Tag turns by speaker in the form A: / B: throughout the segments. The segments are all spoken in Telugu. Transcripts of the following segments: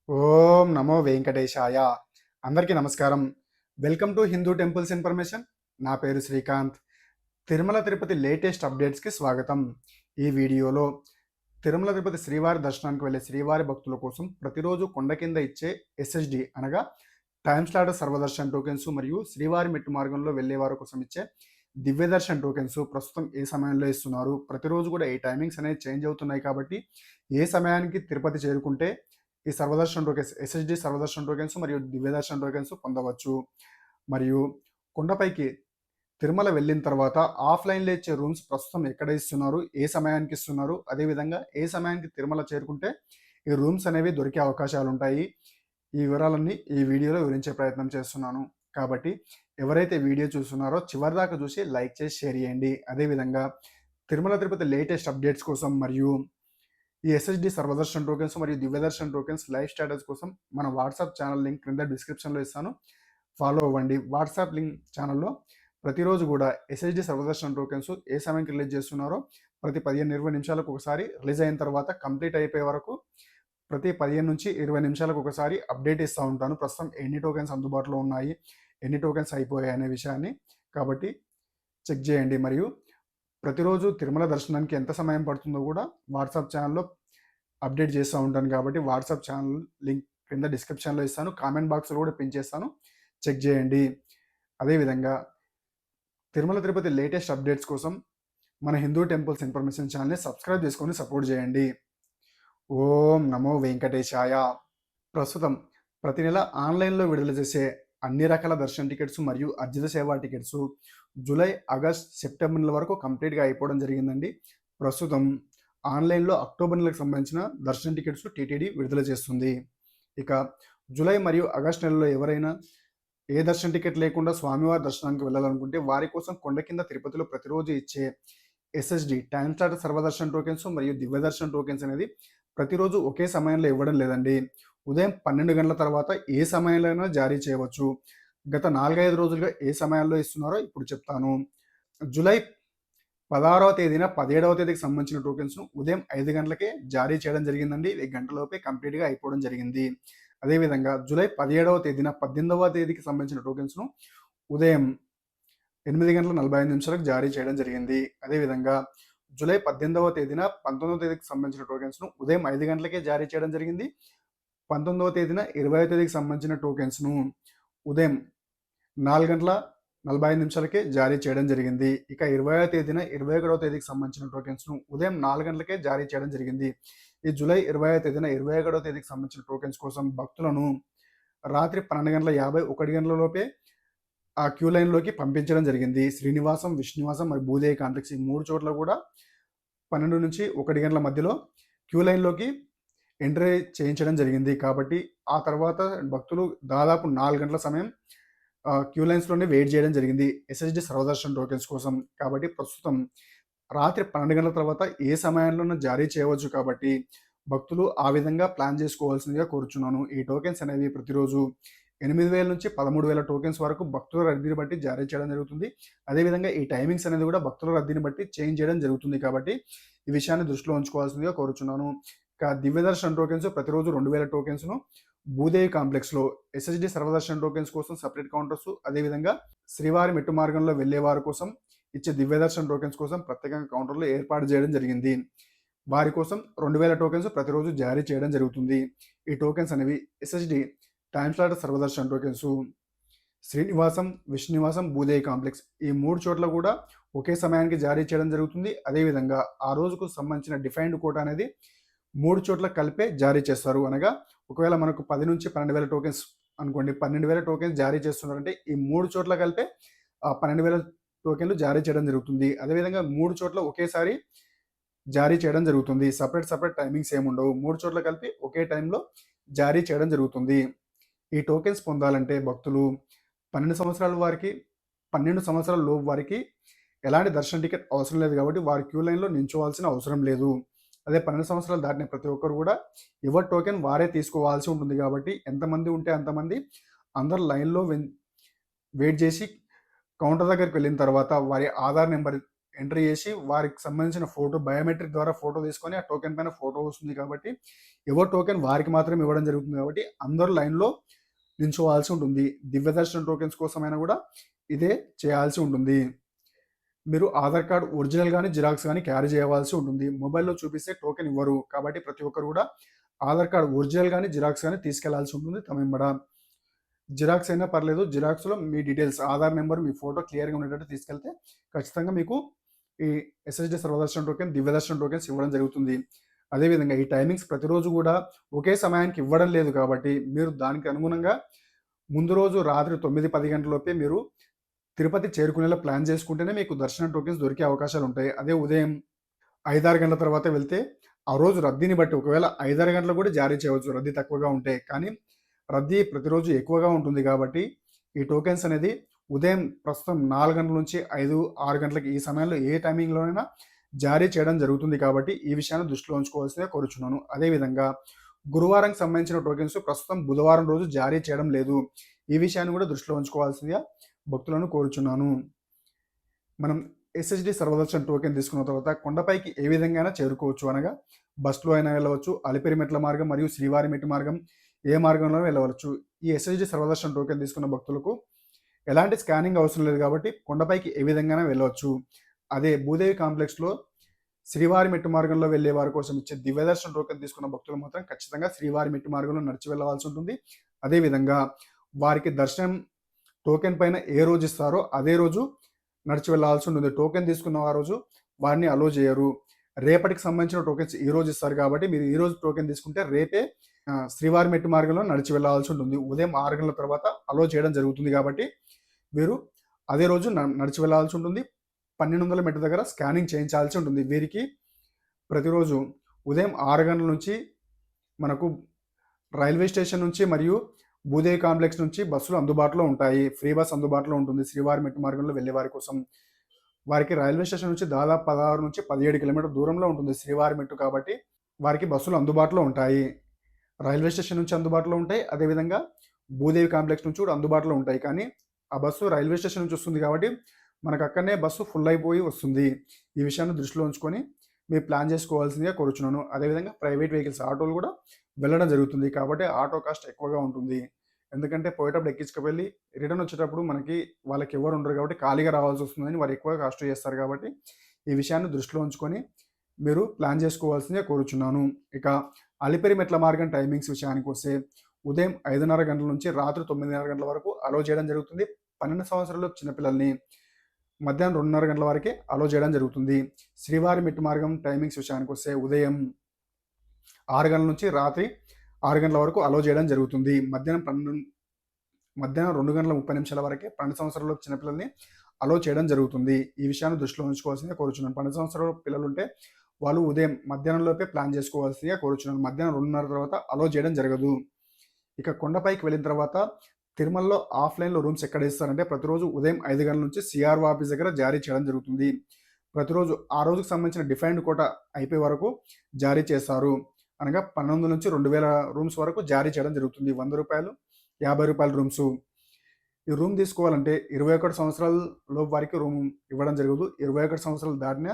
A: ఓం నమో వెంకటేశాయ. అందరికీ నమస్కారం. Welcome to Hindu temples information. నా పేరు శ్రీకాంత్. తిరుమల తిరుపతి లేటెస్ట్ అప్డేట్స్కి స్వాగతం. ఈ వీడియోలో తిరుమల తిరుపతి శ్రీవారి దర్శనానికి వెళ్ళే శ్రీవారి భక్తుల కోసం ప్రతిరోజు కొండ కింద ఇచ్చే ఎస్ఎస్డి అనగా టైమ్ స్లాట్ సర్వదర్శన్ టోకెన్స్ మరియు శ్రీవారి మెట్టు మార్గంలో వెళ్ళే వారి కోసం ఇచ్చే దివ్య దర్శన్ టోకెన్స్ ప్రస్తుతం ఏ సమయంలో ఇస్తున్నారు. ప్రతిరోజు కూడా ఈ టైమింగ్స్ అనేవి చేంజ్ అవుతున్నాయి కాబట్టి ఏ సమయానికి తిరుపతి చేరుకుంటే ఈ Sarva Darshan tokens SSD Sarva Darshan tokens మరియు దివ్యదర్శన్ టోకెన్స్ పొందవచ్చు. మరియు కొండపైకి తిరుమల వెళ్ళిన తర్వాత ఆఫ్లైన్లో ఇచ్చే రూమ్స్ ప్రస్తుతం ఎక్కడ ఇస్తున్నారు, ఏ సమయానికి ఇస్తున్నారు, అదేవిధంగా ఏ సమయానికి తిరుమల చేరుకుంటే ఈ రూమ్స్ అనేవి దొరికే అవకాశాలు ఉంటాయి. ఈ వివరాలన్నీ ఈ వీడియోలో వివరించే ప్రయత్నం చేస్తున్నాను. కాబట్టి ఎవరైతే వీడియో చూస్తున్నారో చివరిదాకా చూసి లైక్ చేసి షేర్ చేయండి. అదేవిధంగా తిరుమల తిరుపతి లేటెస్ట్ అప్డేట్స్ కోసం మరియు ఈ ఎస్ఎస్డి సర్వదర్శన్ టోకెన్స్ మరియు దివ్యదర్శన్ టోకెన్స్ లైవ్ స్టేటస్ కోసం మన వాట్సాప్ ఛానల్ లింక్ క్రింద డిస్క్రిప్షన్లో ఇస్తాను, ఫాలో అవ్వండి. వాట్సాప్ లింక్ ఛానల్లో ప్రతిరోజు కూడా ఎస్ఎస్డి సర్వదర్శన్ టోకెన్స్ ఏ సమయంకి రిలీజ్ చేస్తున్నారో ప్రతి 15-20 నిమిషాలకు ఒకసారి రిలీజ్ అయిన తర్వాత కంప్లీట్ అయిపోయే వరకు ప్రతి 15 నుంచి 20 నిమిషాలకు ఒకసారి అప్డేట్ ఇస్తూ ఉంటాను. ప్రస్తుతం ఎన్ని టోకెన్స్ అందుబాటులో ఉన్నాయి, ఎన్ని టోకెన్స్ అయిపోయాయి అనే విషయాన్ని. కాబట్టి చెక్ చేయండి. మరియు ప్రతిరోజు తిరుమల దర్శనానికి ఎంత సమయం పడుతుందో కూడా వాట్సాప్ ఛానల్లో అప్డేట్ చేస్తూ ఉంటాను. కాబట్టి వాట్సాప్ ఛానల్ లింక్ కింద డిస్క్రిప్షన్లో ఇస్తాను, కామెంట్ బాక్స్లో కూడా పిన్ చేస్తాను, చెక్ చేయండి. అదేవిధంగా తిరుమల తిరుపతి లేటెస్ట్ అప్డేట్స్ కోసం మన హిందూ టెంపుల్స్ ఇన్ఫర్మేషన్ ఛానల్ని సబ్స్క్రైబ్ చేసుకొని సపోర్ట్ చేయండి. ఓం నమో వెంకటేశాయ. ప్రస్తుతం ప్రతి నెల ఆన్లైన్లో విడుదల చేసే అన్ని రకాల దర్శన టికెట్స్ మరియు అర్జిత సేవా టికెట్స్ జూలై, ఆగస్ట్, సెప్టెంబర్ నెల వరకు కంప్లీట్గా అయిపోవడం జరిగిందండి. ప్రస్తుతం ఆన్లైన్లో అక్టోబర్ నెలకు సంబంధించిన దర్శన టికెట్స్ టీటీడీ విడుదల చేస్తుంది. ఇక జూలై మరియు ఆగస్ట్ నెలలో ఎవరైనా ఏ దర్శన టికెట్ లేకుండా స్వామివారి దర్శనానికి వెళ్ళాలనుకుంటే వారి కోసం కొండ కింద తిరుపతిలో ప్రతిరోజు ఇచ్చే SSD time slot Sarva Darshan tokens మరియు దివ్యదర్శన్ టోకెన్స్ అనేది ప్రతిరోజు ఒకే సమయంలో ఇవ్వడం లేదండి. ఉదయం 12 గంటల తర్వాత ఏ సమయంలో అయినా జారీ చేయవచ్చు. గత 4-5 రోజులుగా ఏ సమయాల్లో ఇస్తున్నారో ఇప్పుడు చెప్తాను. జూలై 16వ తేదీన 17వ తేదీకి సంబంధించిన టోకెన్స్ను ఉదయం 5 గంటలకే జారీ చేయడం జరిగిందండి. ఈ గంటలోపే కంప్లీట్గా అయిపోవడం జరిగింది. అదేవిధంగా జూలై 17వ తేదీన 18వ తేదీకి సంబంధించిన టోకెన్స్ను ఉదయం 8 గంటల 45 నిమిషాలకు జారీ చేయడం జరిగింది. అదేవిధంగా జూలై 18వ తేదీన 19వ తేదీకి సంబంధించిన టోకెన్స్ను ఉదయం 5 గంటలకే జారీ చేయడం జరిగింది. 19వ తేదీన 20వ తేదీకి సంబంధించిన టోకెన్స్ను ఉదయం 4 గంటల 45 నిమిషాలకే జారీ చేయడం జరిగింది. ఇక 20వ తేదీన 21వ తేదీకి సంబంధించిన టోకెన్స్ను ఉదయం 4 గంటలకే జారీ చేయడం జరిగింది. ఈ జూలై 20వ తేదీన 21వ తేదీకి సంబంధించిన టోకెన్స్ కోసం భక్తులను రాత్రి 12:51 గంటల లోపే ఆ క్యూ లైన్లోకి పంపించడం జరిగింది. శ్రీనివాసం, విష్ణునివాసం మరియు భూదేవి కాంప్లెక్స్ ఈ 3 చోట్ల కూడా 12 నుంచి 1 గంటల మధ్యలో క్యూ లైన్లోకి ఎంట్రీ చేయించడం జరిగింది. కాబట్టి ఆ తర్వాత భక్తులు దాదాపు 4 గంటల సమయం క్యూ లైన్స్లోనే వెయిట్ చేయడం జరిగింది ఎస్ఎస్డి సర్వదర్శన్ టోకెన్స్ కోసం. కాబట్టి ప్రస్తుతం రాత్రి 12 గంటల తర్వాత ఏ సమయంలోనూ జారీ చేయవచ్చు. కాబట్టి భక్తులు ఆ విధంగా ప్లాన్ చేసుకోవాల్సిందిగా కోరుచున్నాను. ఈ టోకెన్స్ అనేవి ప్రతిరోజు 8,000 నుంచి 13,000 టోకెన్స్ వరకు భక్తుల రద్దీని బట్టి జారీ చేయడం జరుగుతుంది. అదేవిధంగా ఈ టైమింగ్స్ అనేది కూడా భక్తుల రద్దీని బట్టి చేంజ్ చేయడం జరుగుతుంది. కాబట్టి ఈ విషయాన్ని దృష్టిలో ఉంచుకోవాల్సిందిగా కోరుచున్నాను. ఇక దివ్యదర్శన్ టోకెన్స్ ప్రతిరోజు 2,000 టోకెన్స్ను భూదేవి కాంప్లెక్స్లో ఎస్ఎస్డి సర్వదర్శన్ టోకెన్స్ కోసం సపరేట్ కౌంటర్స్, అదేవిధంగా శ్రీవారి మెట్టు మార్గంలో వెళ్లే వారి కోసం ఇచ్చే దివ్యదర్శన్ టోకెన్స్ కోసం ప్రత్యేకంగా కౌంటర్లు ఏర్పాటు చేయడం జరిగింది. వారి కోసం 2,000 టోకెన్స్ ప్రతిరోజు జారీ చేయడం జరుగుతుంది. ఈ టోకెన్స్ అనేవి SSD time slot Sarva Darshan tokens Srinivasam, Vishnunivasam, Bhudevi complex ఈ 3 చోట్ల కూడా ఒకే సమయానికి జారీ చేయడం జరుగుతుంది. అదేవిధంగా ఆ రోజుకు సంబంధించిన డిఫైన్డ్ కోట అనేది 3 చోట్ల కలిపే జారీ చేస్తారు. అనగా ఒకవేళ మనకు 10 నుంచి 12,000 టోకెన్స్ అనుకోండి, 12,000 టోకెన్స్ జారీ చేస్తున్నారంటే ఈ 3 చోట్ల కలిపే 12,000 టోకెన్లు జారీ చేయడం జరుగుతుంది. అదేవిధంగా 3 చోట్ల ఒకేసారి జారీ చేయడం జరుగుతుంది. సపరేట్ టైమింగ్స్ ఏముండవు. 3 చోట్ల కలిపి ఒకే టైంలో జారీ చేయడం జరుగుతుంది. ఈ టోకెన్స్ పొందాలంటే భక్తులు 12 సంవత్సరాల వారికి, 12 సంవత్సరాల లోపు వారికి ఎలాంటి దర్శన టికెట్ అవసరం లేదు. కాబట్టి వారి క్యూ లైన్లో నించోవాల్సిన అవసరం లేదు. అదే 12 సంవత్సరాలు దాటిన ప్రతి ఒక్కరు కూడా ఎవరి టోకెన్ వారే తీసుకోవాల్సి ఉంటుంది. కాబట్టి ఎంతమంది ఉంటే అంతమంది అందరు లైన్లో వెయిట్ చేసి కౌంటర్ దగ్గరికి వెళ్ళిన తర్వాత వారి ఆధార్ నెంబర్ ఎంట్రీ చేసి వారికి సంబంధించిన ఫోటో బయోమెట్రిక్ ద్వారా ఫోటో తీసుకొని ఆ టోకెన్ పైన ఫోటో వస్తుంది కాబట్టి ఎవరి టోకెన్ వారికి మాత్రమే ఇవ్వడం జరుగుతుంది కాబట్టి అందరూ లైన్లో నిల్చోవాల్సి ఉంటుంది. దివ్య దర్శనం టోకెన్స్ కోసమైనా కూడా ఇదే చేయాల్సి ఉంటుంది. మీరు ఆధార్ కార్డ్ ఒరిజినల్ కానీ జిరాక్స్ కానీ క్యారీ చేయవలసి ఉంటుంది. మొబైల్లో చూపిస్తే టోకెన్ ఇవ్వరు కాబట్టి ప్రతి ఒక్కరు కూడా ఆధార్ కార్డ్ ఒరిజినల్ కానీ జిరాక్స్ కానీ తీసుకెళ్లాల్సి ఉంటుంది తమింబడ. జిరాక్స్ అయినా పర్లేదు, జిరాక్స్లో మీ డీటెయిల్స్ ఆధార్ నెంబర్ మీ ఫోటో క్లియర్గా ఉండేటట్టు తీసుకెళ్తే ఖచ్చితంగా మీకు ఈ ఎస్ఎస్డి సర్వదర్శనం టోకెన్ దివ్య దర్శనం టోకెన్స్ ఇవ్వడం జరుగుతుంది. అదేవిధంగా ఈ టైమింగ్స్ ప్రతిరోజు కూడా ఒకే సమయానికి ఇవ్వడం లేదు కాబట్టి మీరు దానికి అనుగుణంగా ముందు రోజు రాత్రి 9-10 గంటలలోపే మీరు తిరుపతి చేరుకునేలా ప్లాన్ చేసుకుంటేనే మీకు దర్శనం టోకెన్స్ దొరికే అవకాశాలు ఉంటాయి. అదే ఉదయం 5-6 గంటల తర్వాత వెళ్తే ఆ రోజు రద్దీని బట్టి ఒకవేళ 5-6 గంటలు కూడా జారీ చేయవచ్చు రద్దీ తక్కువగా ఉంటే. కానీ రద్దీ ప్రతిరోజు ఎక్కువగా ఉంటుంది కాబట్టి ఈ టోకెన్స్ అనేది ఉదయం ప్రస్తుతం 4 గంటల నుంచి 5-6 గంటలకి ఈ సమయంలో ఏ టైమింగ్లోనైనా జారీ చేయడం జరుగుతుంది కాబట్టి ఈ విషయాన్ని దృష్టిలో ఉంచుకోవాల్సిందిగా కోరుచున్నాను. అదేవిధంగా గురువారంకి సంబంధించిన టోకెన్స్ ప్రస్తుతం బుధవారం రోజు జారీ చేయడం లేదు. ఈ విషయాన్ని కూడా దృష్టిలో ఉంచుకోవాల్సిందిగా భక్తులను కోరుచున్నాను. మనం ఎస్ఎస్డి సర్వదర్శన్ టోకెన్ తీసుకున్న తర్వాత కొండపైకి ఏ విధంగా చేరుకోవచ్చు అనగా బస్సులో అయినా వెళ్ళవచ్చు, అలిపిరి మెట్ల మార్గం మరియు శ్రీవారి మెట్టు మార్గం ఏ మార్గంలో వెళ్ళవచ్చు. ఈ ఎస్ఎస్డి సర్వదర్శన్ టోకెన్ తీసుకున్న భక్తులకు ఎలాంటి స్కానింగ్ అవసరం లేదు కాబట్టి కొండపైకి ఏ విధంగానే వెళ్ళవచ్చు. అదే భూదేవి కాంప్లెక్స్లో శ్రీవారి మెట్టు మార్గంలో వెళ్ళే వారి కోసం ఇచ్చే దివ్యదర్శన టోకెన్ తీసుకున్న భక్తులు మాత్రం ఖచ్చితంగా శ్రీవారి మెట్టు మార్గంలో నడిచి వెళ్ళవలసి ఉంటుంది. అదేవిధంగా వారికి దర్శనం టోకెన్ పైన ఏ రోజు ఇస్తారో అదే రోజు నడిచి వెళ్ళాల్సి ఉంటుంది. టోకెన్ తీసుకున్న ఆ రోజు వారిని అలో చేయరు. రేపటికి సంబంధించిన టోకెన్స్ ఈ రోజు ఇస్తారు కాబట్టి మీరు ఈ రోజు టోకెన్ తీసుకుంటే రేపే శ్రీవారి మెట్టు మార్గంలో నడిచి వెళ్ళాల్సి ఉంటుంది. ఉదయం 6 గంటల తర్వాత అలో చేయడం జరుగుతుంది కాబట్టి వీరు అదే రోజు నడిచి వెళ్ళాల్సి ఉంటుంది. 1200 మెట్టు దగ్గర స్కానింగ్ చేయించాల్సి ఉంటుంది. వీరికి ప్రతిరోజు ఉదయం 6 గంటల నుంచి మనకు రైల్వే స్టేషన్ నుంచి మరియు భూదేవి కాంప్లెక్స్ నుంచి బస్సులు అందుబాటులో ఉంటాయి. ఫ్రీ బస్ అందుబాటులో ఉంటుంది శ్రీవారి మెట్టు మార్గంలో వెళ్ళే వారి కోసం. వారికి రైల్వే స్టేషన్ నుంచి దాదాపు 16 నుంచి 17 కిలోమీటర్ దూరంలో ఉంటుంది శ్రీవారి మెట్టు కాబట్టి వారికి బస్సులు అందుబాటులో ఉంటాయి. రైల్వే స్టేషన్ నుంచి అందుబాటులో ఉంటాయి. అదేవిధంగా భూదేవి కాంప్లెక్స్ నుంచి కూడా అందుబాటులో ఉంటాయి. కానీ ఆ బస్సు రైల్వే స్టేషన్ నుంచి వస్తుంది కాబట్టి మనకు అక్కడనే బస్సు ఫుల్ అయిపోయి వస్తుంది. ఈ విషయాన్ని దృష్టిలో ఉంచుకొని మీరు ప్లాన్ చేసుకోవాల్సిందిగా కోరుచున్నాను. అదేవిధంగా ప్రైవేట్ వెహికల్స్ ఆటోలు కూడా వెళ్ళడం జరుగుతుంది కాబట్టి ఆటో కాస్ట్ ఎక్కువగా ఉంటుంది. ఎందుకంటే పోయేటప్పుడు ఎక్కించుకువెళ్ళి రిటర్న్ వచ్చేటప్పుడు మనకి వాళ్ళకి ఎవరు ఉండరు కాబట్టి ఖాళీగా రావాల్సి వస్తుందని వారు ఎక్కువ కాస్ట్ చేస్తారు కాబట్టి ఈ విషయాన్ని దృష్టిలో ఉంచుకొని మీరు ప్లాన్ చేసుకోవాల్సిందిగా కోరుచున్నాను. ఇక అలిపిరి మెట్ల మార్గం టైమింగ్స్ విషయానికి వస్తే ఉదయం 5:30 గంటల నుంచి రాత్రి 9:30 గంటల వరకు అలో చేయడం జరుగుతుంది. 12 సంవత్సరాల చిన్నపిల్లల్ని మధ్యాహ్నం 2:30 గంటల వరకే అలో చేయడం జరుగుతుంది. శ్రీవారి మెట్టు మార్గం టైమింగ్స్ విషయానికి వస్తే ఉదయం 6 గంటల నుంచి రాత్రి 6 గంటల వరకు అలో చేయడం జరుగుతుంది. మధ్యాహ్నం 2 గంటల 30 నిమిషాల వరకే 12 సంవత్సరాల చిన్నపిల్లల్ని అలో చేయడం జరుగుతుంది. ఈ విషయాన్ని దృష్టిలో ఉంచుకోవాల్సిందిగా కోరుచున్నాను. 12 సంవత్సరాల పిల్లలు ఉంటే వాళ్ళు ఉదయం మధ్యాహ్నంలోపే ప్లాన్ చేసుకోవాల్సిందిగా కోరుచున్నాను. మధ్యాహ్నం 2:30 తర్వాత అలో చేయడం జరగదు. ఇక కొండపైకి వెళ్ళిన తర్వాత తిరుమలలో ఆఫ్లైన్లో రూమ్స్ ఎక్కడ ఇస్తారంటే ప్రతిరోజు ఉదయం 5 గంటల నుంచి సిఆర్ఓ ఆఫీస్ దగ్గర జారీ చేయడం జరుగుతుంది. ప్రతిరోజు ఆ రోజుకు సంబంధించిన డిఫైన్డ్ కోటా అయిపోయే వరకు జారీ చేస్తారు. అనగా 1200 నుంచి 2000 రూమ్స్ వరకు జారీ చేయడం జరుగుతుంది. 100 రూపాయలు, 50 రూపాయల రూమ్స్. ఈ రూమ్ తీసుకోవాలంటే 21 సంవత్సరాల లోపు వారికి రూమ్ ఇవ్వడం జరగదు. 21 సంవత్సరాలు దాటిన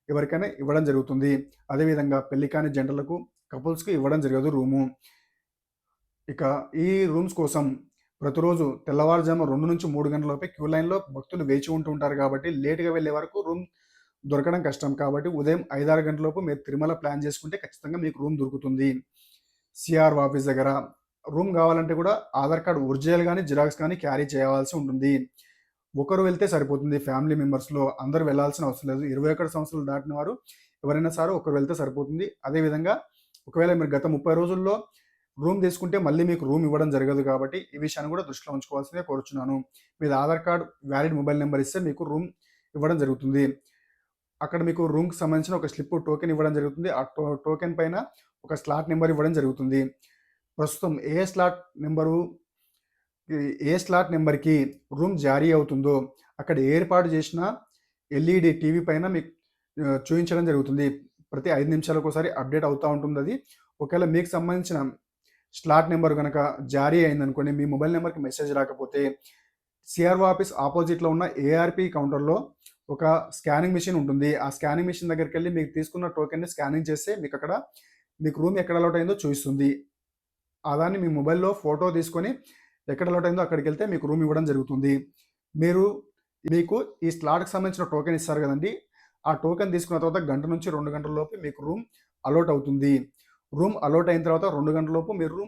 A: ఎవరికైనా ఇవ్వడం జరుగుతుంది. అదేవిధంగా పెళ్లి కాని జంటలకు కపుల్స్కి ఇవ్వడం జరగదు రూము. ఇక ఈ రూమ్స్ కోసం ప్రతిరోజు తెల్లవారుజాము 2 నుంచి 3 గంటలలోపే క్యూ లైన్లో భక్తులు వేచి ఉంటూ ఉంటారు కాబట్టి లేట్గా వెళ్ళే వరకు రూమ్ దొరకడం కష్టం. కాబట్టి ఉదయం 5-6 గంటలలోపు మీరు తిరుమల ప్లాన్ చేసుకుంటే ఖచ్చితంగా మీకు రూమ్ దొరుకుతుంది. సిఆర్ఓ ఆఫీస్ దగ్గర రూమ్ కావాలంటే కూడా ఆధార్ కార్డు ఒరిజినల్ కానీ జిరాక్స్ కానీ క్యారీ చేయవలసి ఉంటుంది. ఒకరు వెళ్తే సరిపోతుంది. ఫ్యామిలీ మెంబర్స్లో అందరూ వెళ్ళాల్సిన అవసరం లేదు. 21 సంవత్సరాలు దాటిన వారు ఎవరైనా సరే ఒకరు వెళ్తే సరిపోతుంది. అదేవిధంగా ఒకవేళ మీరు గత 30 రోజుల్లో రూమ్ తీసుకుంటే మళ్ళీ మీకు రూమ్ ఇవ్వడం జరగదు కాబట్టి ఈ విషయాన్ని కూడా దృష్టిలో ఉంచుకోవాల్సిందే కోరుచున్నాను. మీరు Aadhaar card valid mobile number ఇస్తే మీకు రూమ్ ఇవ్వడం జరుగుతుంది. అక్కడ మీకు రూమ్కి సంబంధించిన ఒక స్లిప్ టోకెన్ ఇవ్వడం జరుగుతుంది. ఆ టోకెన్ పైన ఒక స్లాట్ నెంబర్ ఇవ్వడం జరుగుతుంది. ప్రస్తుతం ఏ స్లాట్ నెంబర్కి రూమ్ జారీ అవుతుందో అక్కడ ఏర్పాటు చేసిన ఎల్ఈడి టీవీ పైన మీకు చూపించడం జరుగుతుంది. ప్రతి 5 నిమిషాలకు ఒకసారి అప్డేట్ అవుతూ ఉంటుంది అది. ఒకవేళ మీకు సంబంధించిన స్లాట్ నెంబర్ కనుక జారీ అయిందనుకోండి, మీ మొబైల్ నెంబర్కి మెసేజ్ రాకపోతే సిఆర్ఓ ఆఫీస్ ఆపోజిట్లో ఉన్న ఏఆర్పి కౌంటర్లో ఒక స్కానింగ్ మిషన్ ఉంటుంది. ఆ స్కానింగ్ మిషన్ దగ్గరికెళ్ళి మీకు తీసుకున్న టోకెన్‌ని స్కానింగ్ చేస్తే మీకక్కడ మీకు రూమ్ ఎక్కడ అలౌట్ అయిందో చూయిస్తుంది. దాన్ని మీ మొబైల్‌లో ఫోటో తీసుకొని ఎక్కడ అలౌట్ అయిందో అక్కడికెళ్తే మీకు రూమ్ ఇవ్వడం జరుగుతుంది. మీరు మీకు ఈ స్లాట్‌కి సంబంధించిన టోకెన్ ఇస్తారు గదండీ! ఆ టోకెన్ తీసుకున్న తర్వాత గంట నుంచి 2 గంటల లోపు మీకు రూమ్ అలౌట్ అవుతుంది. రూమ్ అలౌట్ అయిన తర్వాత 2 గంటల లోపు మీరు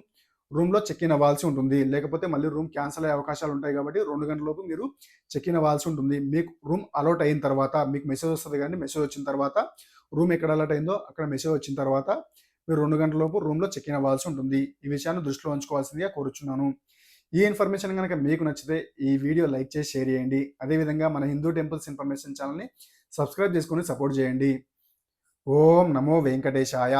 A: రూమ్‌లో చెక్ ఇన్ అవ్వాల్సి ఉంటుంది. లేకపోతే మళ్ళీ రూమ్ క్యాన్సెల్ అయ్యే అవకాశాలు ఉంటాయి కాబట్టి 2 గంటల లోపు మీరు చెక్ ఇన్ అవ్వాల్సి ఉంటుంది. మీకు రూమ్ అలౌట్ అయిన తర్వాత మీకు మెసేజ్ వస్తది కదండీ! మెసేజ్ వచ్చిన తర్వాత రూమ్ ఎక్కడ అలౌట్ అయిందో అక్కడ మెసేజ్ వచ్చిన తర్వాత మీరు 2 గంటల లోపు రూమ్‌లో చెక్ ఇన్ అవ్వాల్సి ఉంటుంది. ఈ విషయాన్ని దృష్టిలో ఉంచుకోవాల్సిందిగా కోరుచున్నాను. ఈ ఇన్ఫర్మేషన్ గనక మీకు నచ్చితే ఈ వీడియో లైక్ చేసి షేర్ చేయండి. అదేవిధంగా మన హిందూ టెంపుల్స్ ఇన్ఫర్మేషన్ ఛానల్‌ని సబ్స్క్రైబ్ చేసుకొని సపోర్ట్ చేయండి. ఓం నమో వెంకటేశాయ.